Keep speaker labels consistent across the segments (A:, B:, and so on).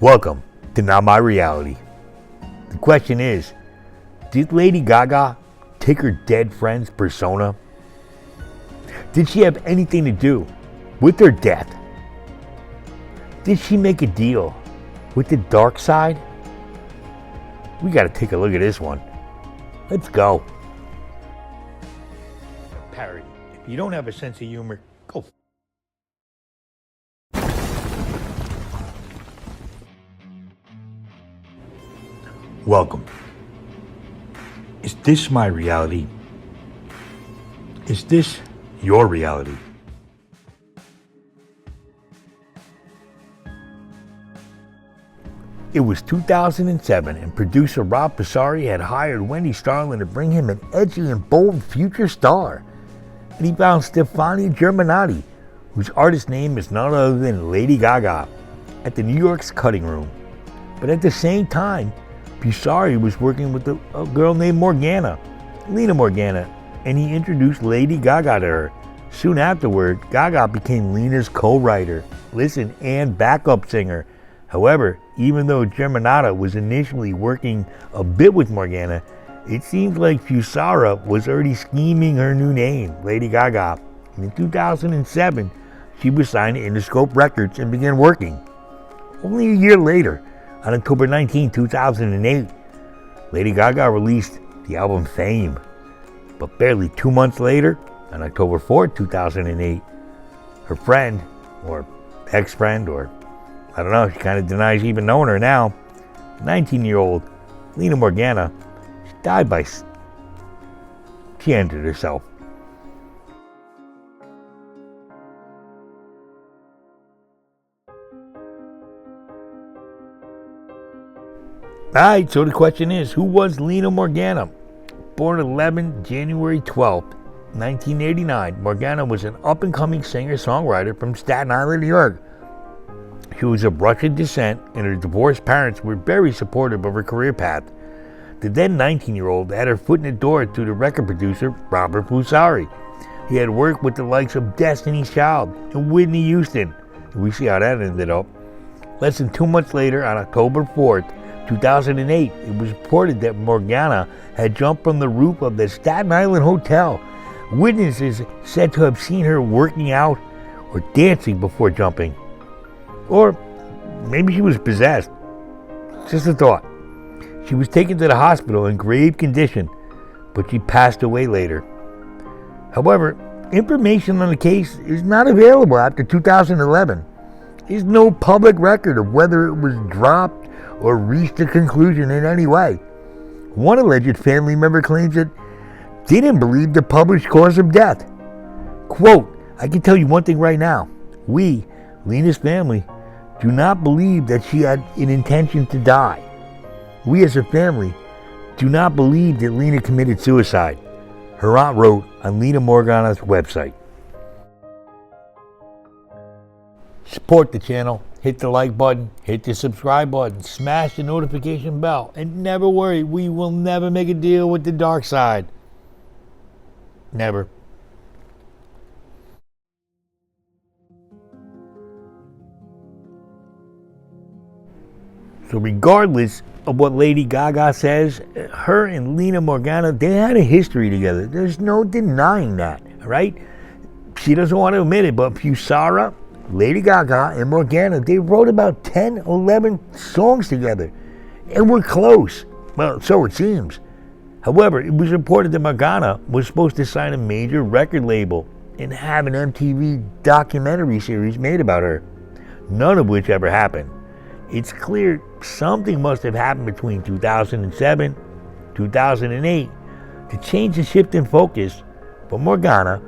A: Welcome to Not My Reality. The question is, did Lady Gaga take her dead friend's persona? Did she have anything to do with her death? Did she make a deal with the dark side? We gotta take a look at this one. Let's go. Parody. If you don't have a sense of humor, go. Welcome. Is this my reality? Is this your reality? It was 2007 and producer Rob Fusari had hired Wendy Starling to bring him an edgy and bold future star. And he found Stefani Germanotta, whose artist name is none other than Lady Gaga, at the New York's Cutting Room. But at the same time, Fusari was working with a girl named Morgana, Lina Morgana, and he introduced Lady Gaga to her. Soon afterward, Gaga became Lina's co-writer, and backup singer. However, even though Germanotta was initially working a bit with Morgana, it seems like Fusari was already scheming her new name, Lady Gaga. And in 2007, she was signed to Interscope Records and began working. Only a year later, on October 19, 2008, Lady Gaga released the album Fame. But barely 2 months later, on October 4, 2008, her friend, or ex-friend, or I don't know, she kind of denies even knowing her now, 19-year-old Lina Morgana, she died she ended herself. Alright, so the question is, who was Lina Morgana? Born January 12, 1989, Morgana was an up-and-coming singer-songwriter from Staten Island, New York. She was of Russian descent, and her divorced parents were very supportive of her career path. The then 19-year-old had her foot in the door through the record producer, Rob Fusari. He had worked with the likes of Destiny's Child and Whitney Houston. We see how that ended up. Less than 2 months later, on October 4th, 2008, it was reported that Morgana had jumped from the roof of the Staten Island Hotel. Witnesses said to have seen her working out or dancing before jumping. Or maybe she was possessed. Just a thought. She was taken to the hospital in grave condition, but she passed away later. However, information on the case is not available after 2011. There's no public record of whether it was dropped or reached a conclusion in any way. One alleged family member claims that didn't believe the published cause of death. Quote, I can tell you one thing right now. We, Lina's family, do not believe that she had an intention to die. We as a family do not believe that Lina committed suicide, her aunt wrote on Lina Morgana's website. Support the channel, hit the like button, hit the subscribe button, smash the notification bell, and never worry, we will never make a deal with the dark side. Never. So regardless of what Lady Gaga says, her and Lina Morgana, they had a history together. There's no denying that, right? She doesn't want to admit it, but Fusari, Lady Gaga, and Morgana, they wrote about 10, 11 songs together. And were close. Well, so it seems. However, it was reported that Morgana was supposed to sign a major record label and have an MTV documentary series made about her. None of which ever happened. It's clear something must have happened between 2007, 2008 to change the shift in focus from Morgana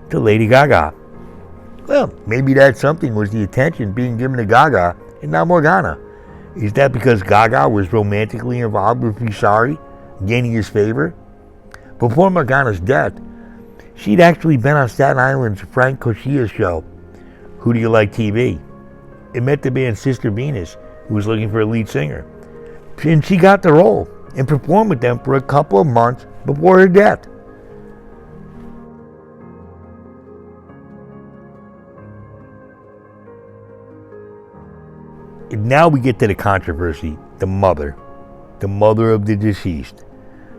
A: to Lady Gaga. Well, maybe that something was the attention being given to Gaga and not Morgana. Is that because Gaga was romantically involved with Fusari, gaining his favor? Before Morgana's death, she'd actually been on Staten Island's Frank Cochia's show, Who Do You Like TV? It met the band Sister Venus, who was looking for a lead singer. And she got the role and performed with them for a couple of months before her death. Now we get to the controversy. The mother of the deceased.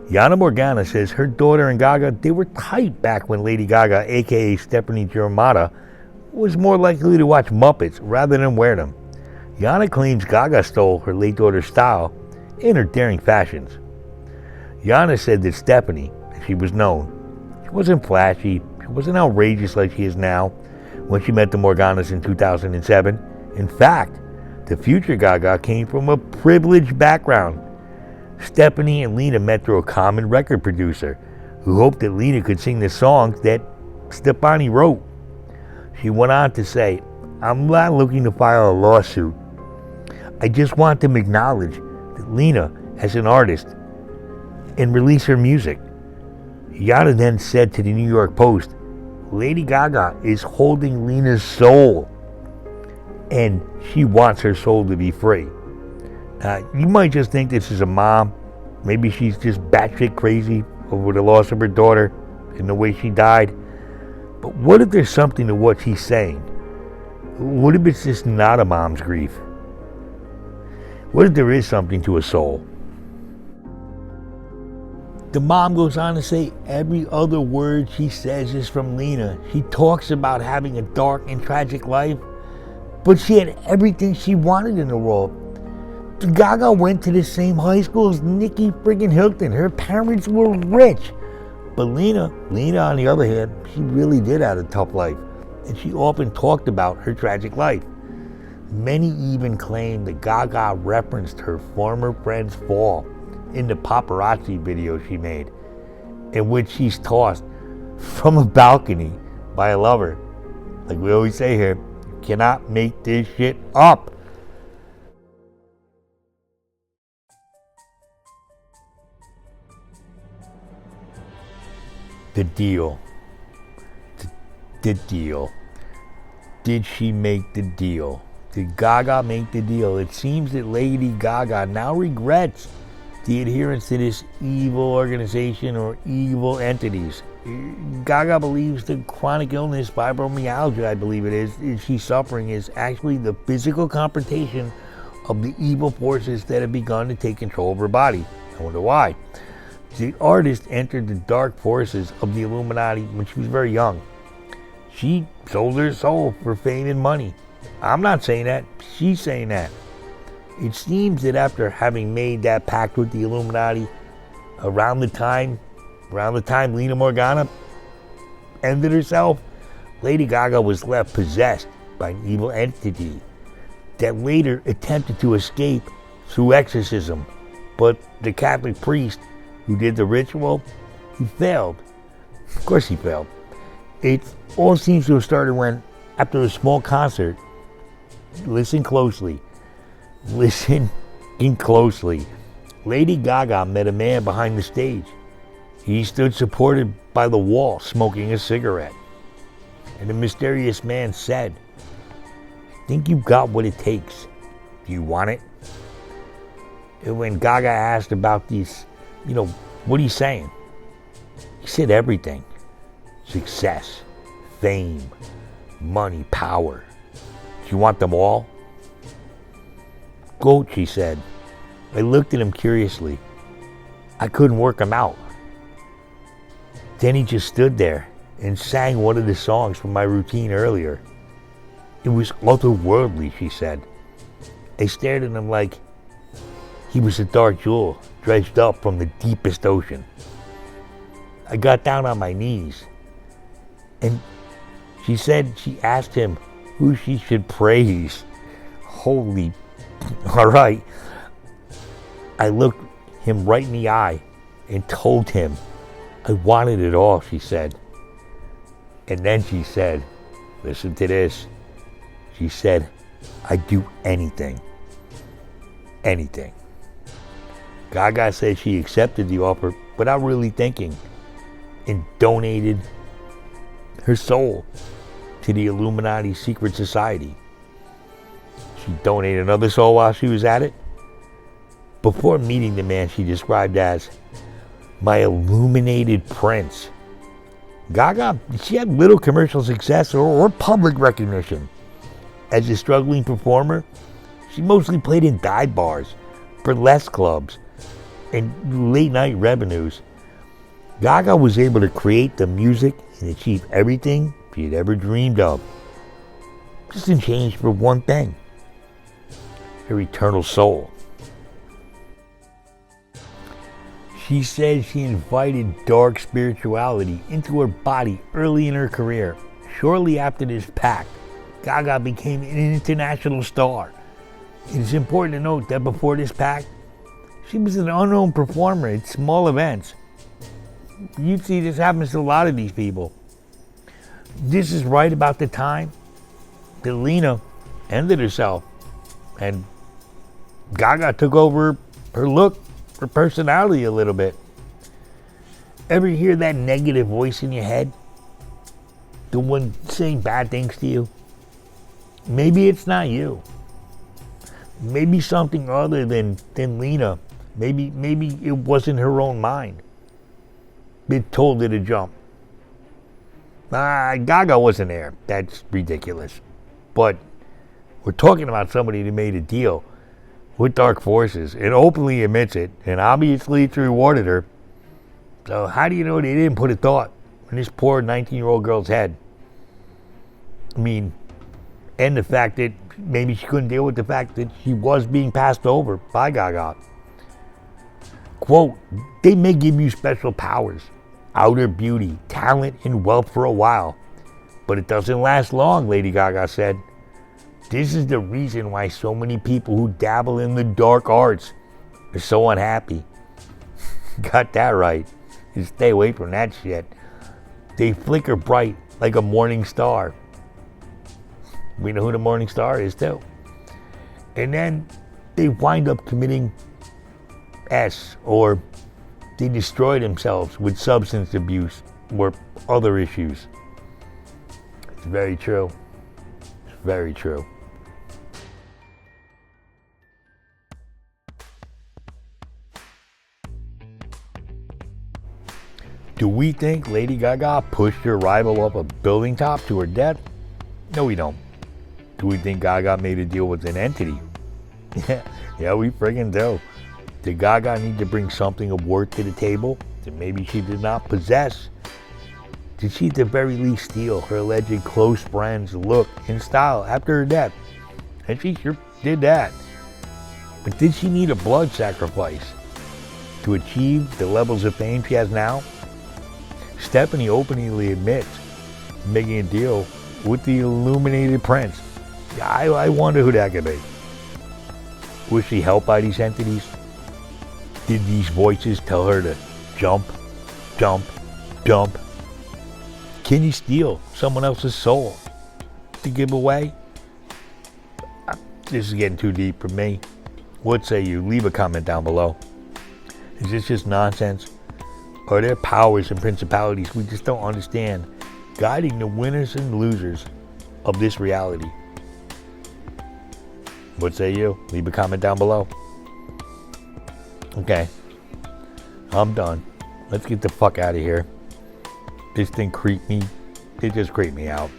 A: Yana Morgana says her daughter and Gaga, they were tight back when Lady Gaga, aka Stefani Germanotta, was more likely to watch Muppets rather than wear them. Yana claims Gaga stole her late daughter's style in her daring fashions. Yana said that Stefani, as she was known, she wasn't flashy, she wasn't outrageous like she is now when she met the Morganas in 2007. In fact, the future Gaga came from a privileged background. Stefani and Lina met through a common record producer who hoped that Lina could sing the songs that Stefani wrote. She went on to say, "I'm not looking to file a lawsuit. I just want them to acknowledge that Lina as an artist and release her music." Yana then said to the New York Post, "Lady Gaga is holding Lina's soul, and she wants her soul to be free." You might just think this is a mom. Maybe she's just batshit crazy over the loss of her daughter and the way she died. But what if there's something to what she's saying? What if it's just not a mom's grief? What if there is something to a soul? The mom goes on to say every other word she says is from Lina. She talks about having a dark and tragic life, but she had everything she wanted in the world. Gaga went to the same high school as Nikki friggin' Hilton. Her parents were rich. But Lina on the other hand, she really did have a tough life. And she often talked about her tragic life. Many even claim that Gaga referenced her former friend's fall in the paparazzi video she made, in which she's tossed from a balcony by a lover. Like we always say here, you cannot make this shit up. The deal. The deal. Did she make the deal? Did Gaga make the deal? It seems that Lady Gaga now regrets the adherence to this evil organization or evil entities. Gaga believes the chronic illness, fibromyalgia, I believe it is she's suffering is actually the physical confrontation of the evil forces that have begun to take control of her body. I wonder why. The artist entered the dark forces of the Illuminati when she was very young. She sold her soul for fame and money. I'm not saying that. She's saying that. It seems that after having made that pact with the Illuminati, around the time Lina Morgana ended herself, Lady Gaga was left possessed by an evil entity that later attempted to escape through exorcism. But the Catholic priest who did the ritual, he failed. Of course he failed. It all seems to have started when, after a small concert, listen closely, Lady Gaga met a man behind the stage. He stood supported by the wall, smoking a cigarette. And the mysterious man said, "I think you've got what it takes. Do you want it?" And when Gaga asked about these, what are you saying? He said everything. Success, fame, money, power. Do you want them all? "Goat," she said. I looked at him curiously. I couldn't work him out. Then he just stood there and sang one of the songs from my routine earlier. It was otherworldly, she said. I stared at him like he was a dark jewel dredged up from the deepest ocean. I got down on my knees, and she said she asked him who she should praise. Holy, all right. I looked him right in the eye and told him I wanted it all, she said. And then she said, listen to this. She said, I'd do anything. Anything. Gaga said she accepted the offer without really thinking and donated her soul to the Illuminati secret society. She donated another soul while she was at it. Before meeting the man she described as my illuminated prince, Gaga, she had little commercial success or public recognition. As a struggling performer, She mostly played in dive bars, burlesque clubs, and late night revenues. Gaga was able to create the music and achieve everything she had ever dreamed of, just in exchange for one thing: her eternal soul. She said she invited dark spirituality into her body early in her career. Shortly after this pact, Gaga became an international star. It is important to note that before this pact, she was an unknown performer at small events. You see this happens to a lot of these people. This is right about the time that Lena ended herself and Gaga took over her look, her personality a little bit. Ever hear that negative voice in your head? The one saying bad things to you? Maybe it's not you. Maybe something other than Lena. Maybe it wasn't her own mind. It told her to jump. Gaga wasn't there. That's ridiculous. But we're talking about somebody who made a deal with dark forces and openly admits it, and obviously it's rewarded her. So how do you know they didn't put a thought in this poor 19-year-old girl's head? I mean, and the fact that maybe she couldn't deal with the fact that she was being passed over by Gaga. Quote, they may give you special powers, outer beauty, talent, and wealth for a while, but it doesn't last long, Lady Gaga said. This is the reason why so many people who dabble in the dark arts are so unhappy. Got that right. You stay away from that shit. They flicker bright like a morning star. We know who the morning star is too. And then they wind up committing or they destroy themselves with substance abuse or other issues. It's very true. It's very true. Do we think Lady Gaga pushed her rival up a building top to her death? No, we don't. Do we think Gaga made a deal with an entity? Yeah, we friggin' do. Did Gaga need to bring something of worth to the table that maybe she did not possess? Did she at the very least steal her alleged close friend's look and style after her death? And she sure did that. But did she need a blood sacrifice to achieve the levels of fame she has now? Stefani openly admits making a deal with the Illuminated Prince. I wonder who that could be. Was she helped by these entities? Did these voices tell her to jump, jump, jump? Can you steal someone else's soul to give away? This is getting too deep for me. What say you? Leave a comment down below. Is this just nonsense? Are there powers and principalities we just don't understand guiding the winners and losers of this reality? What say you? Leave a comment down below. Okay, I'm done. Let's get the fuck out of here. This thing creeped me. It just creeped me out.